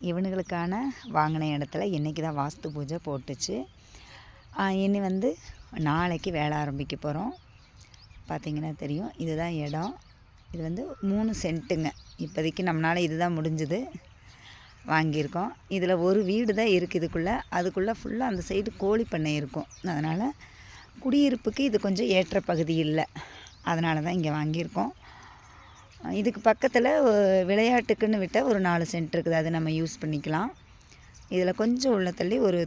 இவனுங்களுக்கான வாங்கின இடத்துல இன்றைக்கி தான் வாஸ்து பூஜை போட்டுச்சு. இனி வந்து நாளைக்கு வேலை ஆரம்பிக்க போகிறோம். பார்த்திங்கன்னா தெரியும், இதுதான் இடம். இது வந்து 3 சென்ட்டுங்க. இப்போதைக்கு நம்மளால் இதுதான் முடிஞ்சுது, வாங்கியிருக்கோம். இதில் ஒரு வீடு தான் இருக்குது இதுக்குள்ளே. அதுக்குள்ளே ஃபுல்லாக அந்த சைடு கோழி பண்ணை இருக்கும். அதனால் குடியிருப்புக்கு இது கொஞ்சம் ஏற்ற பகுதி இல்லை. அதனால தான் இங்கே வாங்கியிருக்கோம். இதுக்கு பக்கத்தில் விளையாட்டுக்குன்னு விட்ட ஒரு 4 சென்ட் இருக்குது. அது நம்ம யூஸ் பண்ணிக்கலாம். இதில் கொஞ்சம் உள்ள தள்ளி ஒரு